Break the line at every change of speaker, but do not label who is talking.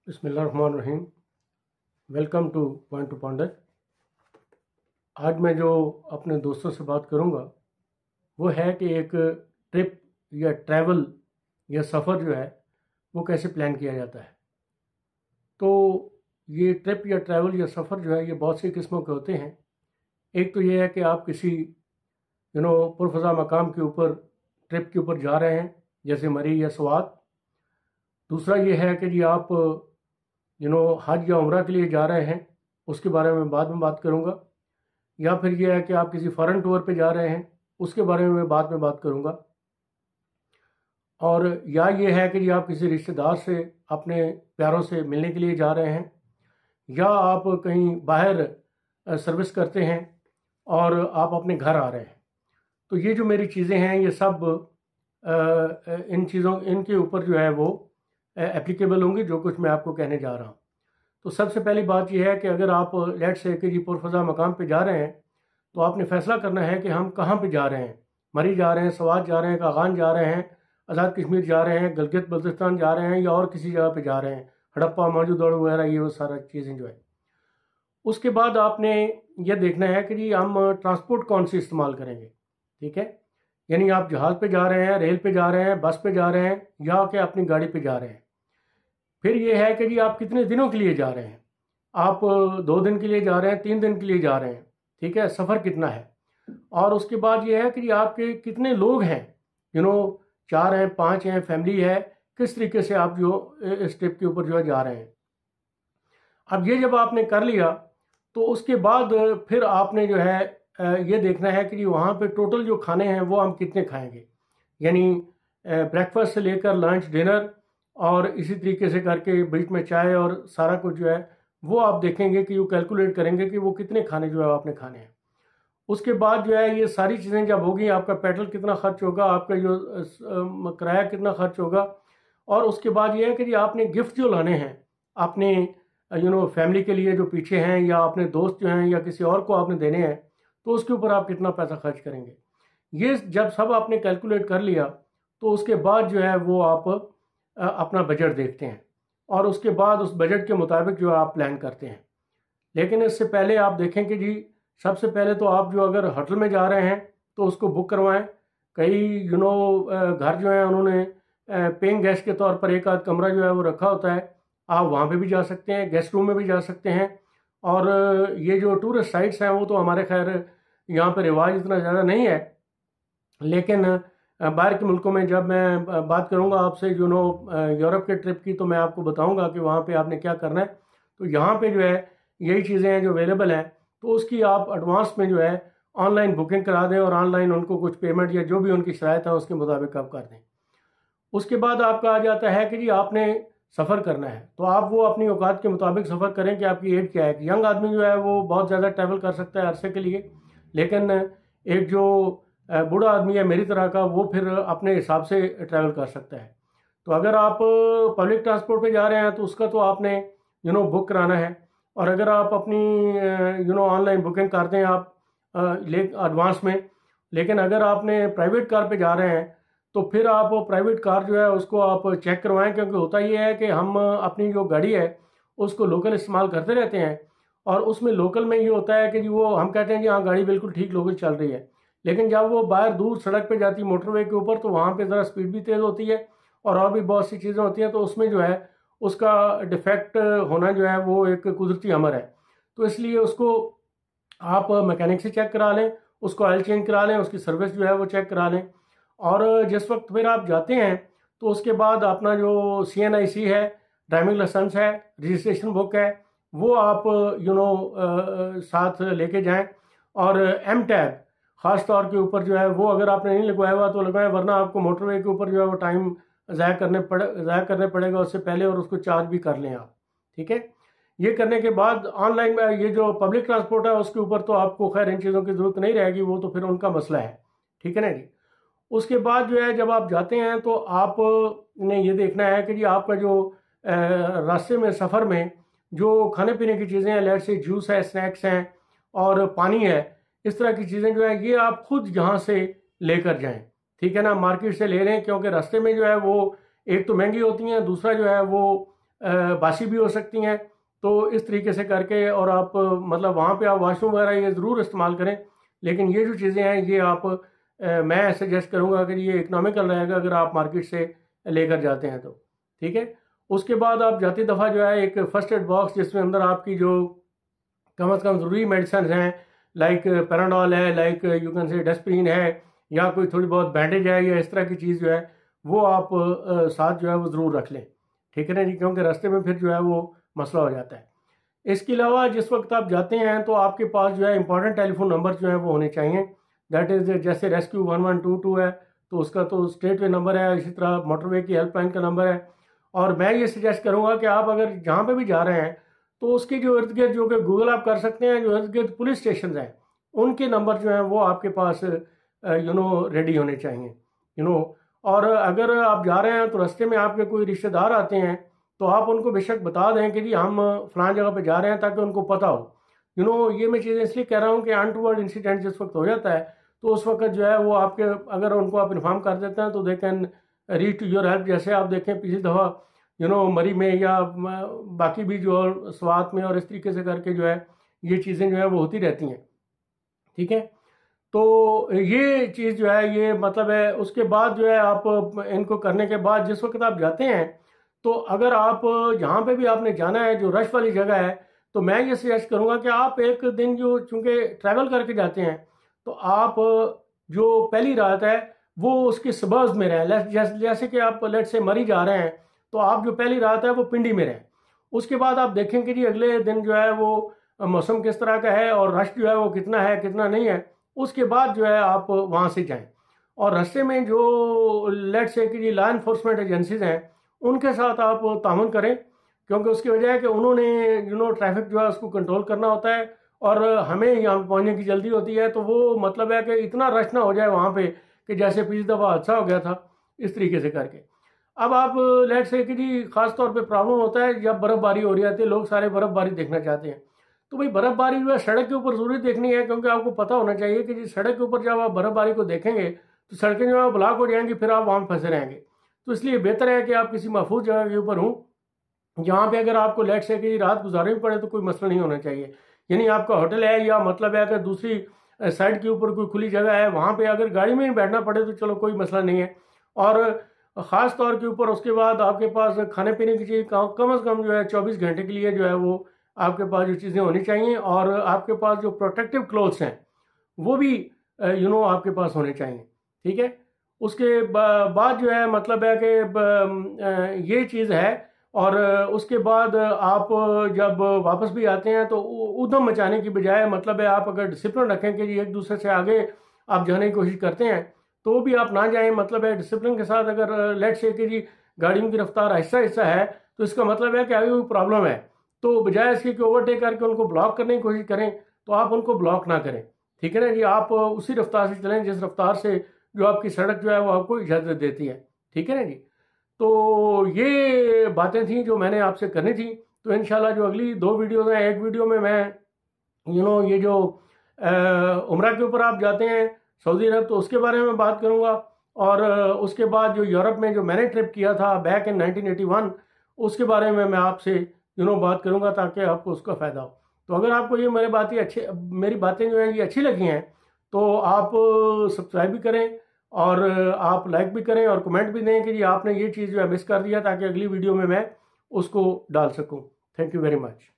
बिस्मिल्लाहिर्रहमानिर्रहीम। Welcome two point two ponder. आज मैं जो अपने दोस्तों से बात करूंगा वो है कि एक ट्रिप या ट्रैवल या सफ़र जो है वो कैसे प्लान किया जाता है। तो ये ट्रिप या ट्रैवल या सफ़र जो है ये बहुत सी किस्मों के होते हैं। एक तो ये है कि आप किसी पुरफ़ज़ा मकाम के ऊपर ट्रिप के ऊपर जा रहे हैं, जैसे मरी या स्वात। दूसरा ये है कि जी आप हज या उम्रा के लिए जा रहे हैं, उसके बारे में बाद में बात करूंगा। या फिर ये है कि आप किसी फॉरेन टूर पे जा रहे हैं, उसके बारे में मैं बाद में बात करूंगा। और या ये है कि जी आप किसी रिश्तेदार से, अपने प्यारों से मिलने के लिए जा रहे हैं, या आप कहीं बाहर सर्विस करते हैं और आप अपने घर आ रहे हैं। तो ये जो मेरी चीज़ें हैं ये सब इनके ऊपर जो है वो एप्लीकेबल होंगी, जो कुछ मैं आपको कहने जा रहा हूँ। तो सबसे पहली बात यह है कि अगर आप लेट से कि जी पुरफ़ज़ा मकाम पे जा रहे हैं, तो आपने फ़ैसला करना है कि हम कहाँ पे जा रहे हैं। मरी जा रहे हैं, स्वात जा रहे हैं, कागान जा रहे हैं, आज़ाद कश्मीर जा रहे हैं, गिलगित बल्तिस्तान जा रहे हैं, या और किसी जगह पे जा रहे हैं, हड़प्पा मौजूदगढ़ वगैरह, ये वो सारा चीज़ें जो है। उसके बाद आपने ये देखना है कि जी हम ट्रांसपोर्ट कौन सी इस्तेमाल करेंगे। ठीक है, यानी आप जहाज़ पे जा रहे हैं, रेल पे जा रहे हैं, बस पे जा रहे हैं, या कि अपनी गाड़ी पे जा रहे हैं। फिर ये है कि जी आप कितने दिनों के लिए जा रहे हैं। आप 2 दिन के लिए जा रहे हैं, 3 दिन के लिए जा रहे हैं, ठीक है, सफ़र कितना है। और उसके बाद ये है कि जी आपके कितने लोग हैं, 4 हैं, 5 हैं, फैमिली है, किस तरीके से आप जो इस ट्रिप के ऊपर जो है जा रहे हैं। अब ये जब आपने कर लिया तो उसके बाद फिर आपने जो है ये देखना है कि जी वहाँ पे टोटल जो खाने हैं वो हम कितने खाएंगे। यानी ब्रेकफास्ट से लेकर लंच, डिनर, और इसी तरीके से करके बीच में चाय और सारा कुछ जो है वो आप देखेंगे कि वो कैलकुलेट करेंगे कि वो कितने खाने जो है आपने खाने हैं। उसके बाद जो है ये सारी चीज़ें जब होगी, आपका पेट्रोल कितना खर्च होगा, आपका जो किराया कितना खर्च होगा। और उसके बाद ये है कि जी आपने गिफ्ट जो लाने हैं आपने फैमिली के लिए जो पीछे हैं, या अपने दोस्त जो हैं, या किसी और को आपने देने हैं, तो उसके ऊपर आप कितना पैसा खर्च करेंगे। ये जब सब आपने कैलकुलेट कर लिया तो उसके बाद जो है वो आप अपना बजट देखते हैं, और उसके बाद उस बजट के मुताबिक जो आप प्लान करते हैं। लेकिन इससे पहले आप देखें कि जी सबसे पहले तो आप जो अगर होटल में जा रहे हैं तो उसको बुक करवाएं। कई घर जो है उन्होंने पेइंग गेस्ट के तौर पर एक आध कमरा जो है वो रखा होता है, आप वहाँ पे भी जा सकते हैं, गेस्ट रूम में भी जा सकते हैं। और ये जो टूरिस्ट साइट्स हैं वो तो हमारे खैर यहाँ पर रिवाज इतना ज़्यादा नहीं है, लेकिन बाहर के मुल्कों में जब मैं बात करूंगा आपसे यूरोप के ट्रिप की, तो मैं आपको बताऊंगा कि वहाँ पे आपने क्या करना है। तो यहाँ पे जो है यही चीज़ें हैं जो अवेलेबल हैं, तो उसकी आप एडवांस में जो है ऑनलाइन बुकिंग करा दें, और ऑनलाइन उनको कुछ पेमेंट या जो भी उनकी शराइत है उसके मुताबिक आप कर दें। उसके बाद आपका आ जाता है कि जी आपने सफ़र करना है, तो आप वो अपनी औकात के मुताबिक सफ़र करें कि आपकी एज क्या है। यंग आदमी जो है वो बहुत ज़्यादा ट्रैवल कर सकता है अरसे के लिए, लेकिन एक जो बूढ़ा आदमी है मेरी तरह का, वो फिर अपने हिसाब से ट्रैवल कर सकता है। तो अगर आप पब्लिक ट्रांसपोर्ट पे जा रहे हैं तो उसका तो आपने बुक कराना है। और अगर आप अपनी ऑनलाइन बुकिंग करते हैं आप एडवांस में, लेकिन अगर आपने प्राइवेट कार पे जा रहे हैं तो फिर आप प्राइवेट कार जो है उसको आप चेक करवाएं, क्योंकि होता ये है कि हम अपनी जो गाड़ी है उसको लोकल इस्तेमाल करते रहते हैं, और उसमें लोकल में ये होता है कि जी वो हम कहते हैं जी हाँ गाड़ी बिल्कुल ठीक लोकल चल रही है, लेकिन जब वो बाहर दूर सड़क पे जाती है मोटरवे के ऊपर, तो वहाँ पे ज़रा स्पीड भी तेज़ होती है और भी बहुत सी चीज़ें होती हैं, तो उसमें जो है उसका डिफेक्ट होना जो है वो एक कुदरती अमर है। तो इसलिए उसको आप मैकेनिक से चेक करा लें, उसको ऑयल चेंज करा लें, उसकी सर्विस जो है वो चेक करा लें। और जिस वक्त फिर आप जाते हैं तो उसके बाद अपना जो CNIC है, ड्राइविंग लाइसेंस है, रजिस्ट्रेशन बुक है, वो आप साथ लेके जाएं। और एम टैग ख़ास तौर के ऊपर जो है वो अगर आपने नहीं लगवाया हुआ तो लगवाएं, वरना आपको मोटरवे के ऊपर जो है वो टाइम ज़ाया करने पड़ेगा उससे पहले, और उसको चार्ज भी कर लें आप। ठीक है, ये करने के बाद ऑनलाइन में ये जो पब्लिक ट्रांसपोर्ट है उसके ऊपर तो आपको खैर इन चीज़ों की ज़रूरत नहीं रहेगी, वो तो फिर उनका मसला है। ठीक है ना जी। उसके बाद जो है जब आप जाते हैं तो आपने ये देखना है कि जी आपका जो रास्ते में सफ़र में जो खाने पीने की चीज़ें हैं, लेट से जूस है, स्नैक्स हैं और पानी है, इस तरह की चीज़ें जो है ये आप खुद यहाँ से लेकर जाएं। ठीक है ना, मार्केट से ले लें, क्योंकि रास्ते में जो है वो एक तो महंगी होती हैं, दूसरा जो है वो बासी भी हो सकती हैं। तो इस तरीके से करके और आप मतलब वहाँ पे आप वॉशरूम वगैरह ये ज़रूर इस्तेमाल करें। लेकिन ये जो चीज़ें हैं ये आप मैं सजेस्ट करूँगा कि ये इकनॉमिकल रहेगा अगर आप मार्केट से लेकर जाते हैं तो। ठीक है। उसके बाद आप जाती दफ़ा जो है एक फ़र्स्ट एड बॉक्स जिसमें अंदर आपकी जो कम अज़ कम ज़रूरी मेडिसिन हैं, लाइक पैराडोल है, लाइक यू कैन से डेस्प्रीन है, या कोई थोड़ी बहुत बैंडेज है या इस तरह की चीज़ जो है वो आप साथ जो है वो ज़रूर रख लें। ठीक है ना जी, क्योंकि रास्ते में फिर जो है वो मसला हो जाता है। इसके अलावा जिस वक्त आप जाते हैं तो आपके पास जो है इंपॉर्टेंट टेलीफोन नंबर जो है वो होने चाहिए। दैट इज़ जैसे रेस्क्यू 1122 है तो उसका तो स्टेट वे नंबर है, इसी तरह मोटरवे की हेल्पलाइन का नंबर है। और मैं ये सजेस्ट करूँगा कि आप अगर जहाँ पे भी जा रहे हैं तो उसके जो इर्द गिर्द जो कि गूगल आप कर सकते हैं, जो इर्द गिर्द पुलिस स्टेशन हैं उनके नंबर जो हैं वो आपके पास रेडी होने चाहिए और अगर आप जा रहे हैं तो रास्ते में आपके कोई रिश्तेदार आते हैं तो आप उनको बेशक बता दें कि जी हम फलां जगह पे जा रहे हैं, ताकि उनको पता हो। ये मैं चीज़ें इसलिए कह रहा हूँ कि अनटूवर्ड इंसिडेंट जिस वक्त हो जाता है तो उस वक्त जो है वो आपके अगर उनको आप इन्फॉर्म कर देते हैं तो they can reach to your help. जैसे आप देखें पिछली दफ़ा मरी में या बाकी भी जो स्वात में और इस तरीके से करके जो है ये चीज़ें जो है वो होती रहती हैं। ठीक है। तो ये चीज़ जो है ये मतलब है। उसके बाद जो है आप इनको करने के बाद जिस वक्त आप जाते हैं तो अगर आप जहाँ पे भी आपने जाना है जो रश वाली जगह है तो मैं ये सजेस्ट करूँगा कि आप एक दिन जो चूँकि ट्रैवल करके जाते हैं तो आप जो पहली रात है वो उसके सबर्ब्स में रहें। जैसे कि आप लेट से मरी जा रहे हैं तो आप जो पहली रात है वो पिंडी में रहें। उसके बाद आप देखें कि जी अगले दिन जो है वो मौसम किस तरह का है और रश जो है वो कितना है कितना नहीं है। उसके बाद जो है आप वहाँ से जाएं और रास्ते में जो लेट से कि जी लॉ इन्फोर्समेंट एजेंसीज हैं उनके साथ आप तामुन करें, क्योंकि उसकी वजह है कि उन्होंने ट्रैफिक जो है उसको कंट्रोल करना होता है और हमें यहाँ पहुँचने की जल्दी होती है। तो वो मतलब है कि इतना रश ना हो जाए वहाँ पे कि जैसे पिछली दफ़ा हादसा हो गया था इस तरीके से करके। अब आप लेट से कि जी ख़ास तौर पे प्रॉब्लम होता है जब बर्फ़बारी हो रही आती है, लोग सारे बर्फ़बारी देखना चाहते हैं। तो भाई बर्फ़बारी जो है सड़क के ऊपर ज़रूरी देखनी है, क्योंकि आपको पता होना चाहिए कि जी सड़क के ऊपर जब आप बर्फ़बारी को देखेंगे तो सड़कें जो है ब्लॉक हो जाएंगी, फिर आप वहाँ फंसे रहेंगे। तो इसलिए बेहतर है कि आप किसी महफूज जगह के ऊपर हों जहाँ पे अगर आपको लेट से कि रात गुजारनी पड़े तो कोई मसला नहीं होना चाहिए। यानी आपका होटल है या मतलब है अगर दूसरी साइड के ऊपर कोई खुली जगह है वहाँ पे अगर गाड़ी में ही बैठना पड़े तो चलो कोई मसला नहीं है। और ख़ास तौर के ऊपर उसके बाद आपके पास खाने पीने की चीज़ कम अज़ कम जो है 24 घंटे के लिए जो है वो आपके पास जो चीज़ें होनी चाहिए और आपके पास जो प्रोटेक्टिव क्लोथ्स हैं वो भी आपके पास होने चाहिए। ठीक है। उसके बाद जो है मतलब है कि ये चीज़ है। और उसके बाद आप जब वापस भी आते हैं तो उधम मचाने की बजाय मतलब है आप अगर डिसिप्लिन रखें कि एक दूसरे से आगे आप जाने की कोशिश करते हैं तो भी आप ना जाएं। मतलब है डिसिप्लिन के साथ अगर लेट से कि जी गाड़ियों की रफ्तार आहिस्ता है तो इसका मतलब है कि आगे कोई प्रॉब्लम है तो बजाय इसके कि ओवरटेक करके उनको ब्लॉक करने की कोशिश करें तो आप उनको ब्लॉक ना करें। ठीक है ना जी। आप उसी रफ्तार से चलें जिस रफ्तार से जो आपकी सड़क जो है वो आपको इजाज़त देती है। ठीक है ना जी। तो ये बातें थी जो मैंने आपसे करनी थी। तो इंशाल्लाह जो अगली 2 वीडियोज़ हैं, एक वीडियो में मैं ये जो उम्रा के ऊपर आप जाते हैं सऊदी अरब तो उसके बारे में बात करूँगा और उसके बाद जो यूरोप में जो मैंने ट्रिप किया था बैक इन 1981 उसके बारे में मैं आपसे बात करूँगा ताकि आपको उसका फ़ायदा हो। तो अगर आपको ये मेरी बातें जो हैं ये अच्छी लगी हैं तो आप सब्सक्राइब भी करें और आप लाइक भी करें और कमेंट भी दें कि जी आपने ये चीज़ जो है मिस कर दिया, ताकि अगली वीडियो में मैं उसको डाल सकूं। Thank you very much.